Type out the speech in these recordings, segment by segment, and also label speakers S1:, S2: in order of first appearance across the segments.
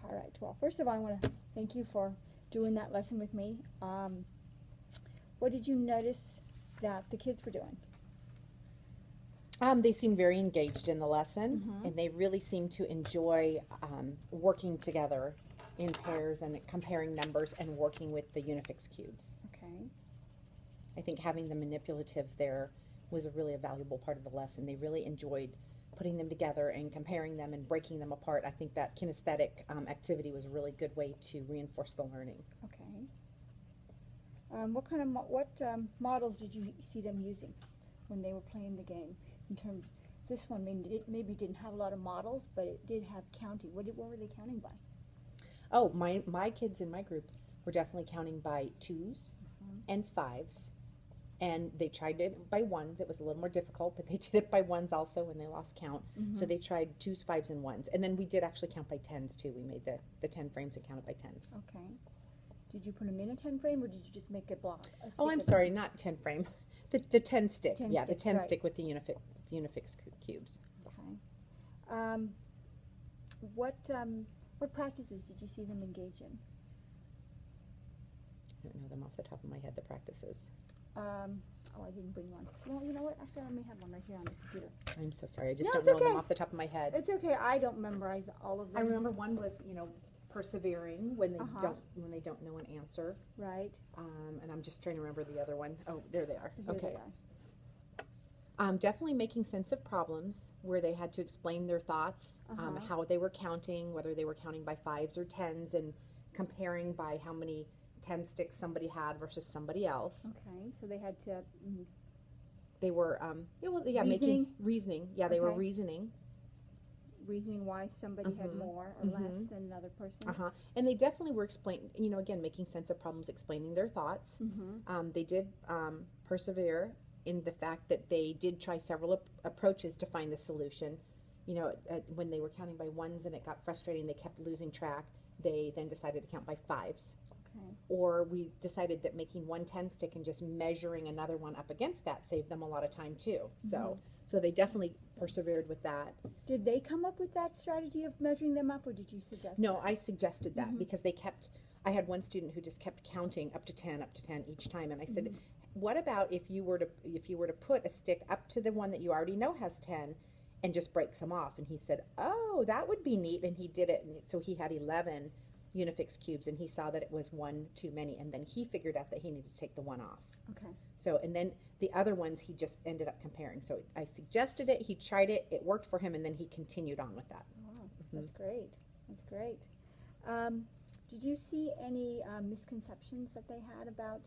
S1: All right. Well, first of all, I want to thank you for doing that lesson with me. What did you notice that the kids were doing?
S2: They seem very engaged in the lesson, and they really seem to enjoy working together in pairs and comparing numbers and working with the Unifix cubes.
S1: Okay.
S2: I think having the manipulatives there was really a valuable part of the lesson. They really enjoyed putting them together and comparing them and breaking them apart. I think that kinesthetic activity was a really good way to reinforce the learning.
S1: Okay. What kind of models did you see them using when they were playing the game? In terms, this one maybe didn't have a lot of models, but it did have counting. What were they counting by?
S2: Oh, my kids in my group were definitely counting by 2s and 5s. And they tried it by 1s. It was a little more difficult, but they did it by 1s also when they lost count. So they tried 2s, 5s, and 1s. And then we did actually count by 10s too. We made the 10 frames and counted by 10s.
S1: Okay. Did you put them in a 10 frame, or did you just make it block?
S2: Oh, I'm sorry, not 10 frame. The 10 stick.
S1: 10
S2: yeah,
S1: sticks,
S2: the 10
S1: right.
S2: stick with the Unifix cubes.
S1: Okay. What practices did you see them engage in?
S2: I don't know them off the top of my head, the practices.
S1: Oh, I didn't bring one. Well, you know what? Actually, I may have one right here on the computer.
S2: I'm so sorry. I just
S1: No,
S2: don't
S1: it's
S2: know them
S1: okay.
S2: off the top of my head.
S1: It's okay. I don't memorize all of them.
S2: I remember one was, persevering when they
S1: Uh-huh.
S2: don't know an answer.
S1: Right.
S2: And I'm just trying to remember the other one. Oh, there they are.
S1: So here
S2: Okay.
S1: they are.
S2: Definitely making sense of problems where they had to explain their thoughts, how they were counting, whether they were counting by 5s or 10s, and comparing by how many 10 sticks somebody had versus somebody else.
S1: Okay. So they had to.
S2: They were, making reasoning. Yeah, they were
S1: Okay.
S2: reasoning.
S1: Reasoning why somebody had more or less than another person.
S2: And they definitely were again, making sense of problems, explaining their thoughts. They did persevere in the fact that they did try several approaches to find the solution. When they were counting by 1s and it got frustrating, they kept losing track. They then decided to count by 5s.
S1: Okay.
S2: Or we decided that making one 10 stick and just measuring another one up against that saved them a lot of time too. So they definitely persevered with that.
S1: Did they come up with that strategy of measuring them up, or did you suggest?
S2: No,
S1: that?
S2: I suggested that because I had one student who just kept counting up to 10 each time, and I said, what about if you were to put a stick up to the one that you already know has 10 and just break some off? And he said, oh, that would be neat, and he did it. And so he had 11 Unifix cubes, and he saw that it was one too many, and then he figured out that he needed to take the one off.
S1: Okay.
S2: So, and then the other ones he just ended up comparing. So I suggested it, he tried it, it worked for him, and then he continued on with that.
S1: Wow, that's great. That's great. Did you see any misconceptions that they had about?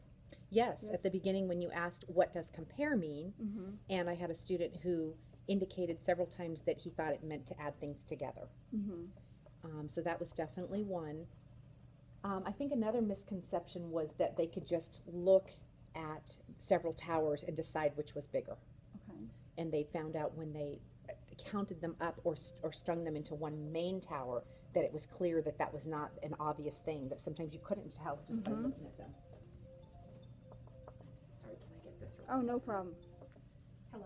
S2: Yes, at the beginning when you asked, what does compare mean? And I had a student who indicated several times that he thought it meant to add things together. So that was definitely one. I think another misconception was that they could just look at several towers and decide which was bigger.
S1: Okay.
S2: And they found out when they counted them up or strung them into one main tower that it was clear that that was not an obvious thing, that sometimes you couldn't tell just by looking at them. I'm so sorry, can I get this right?
S1: Oh, no problem.
S2: Hello?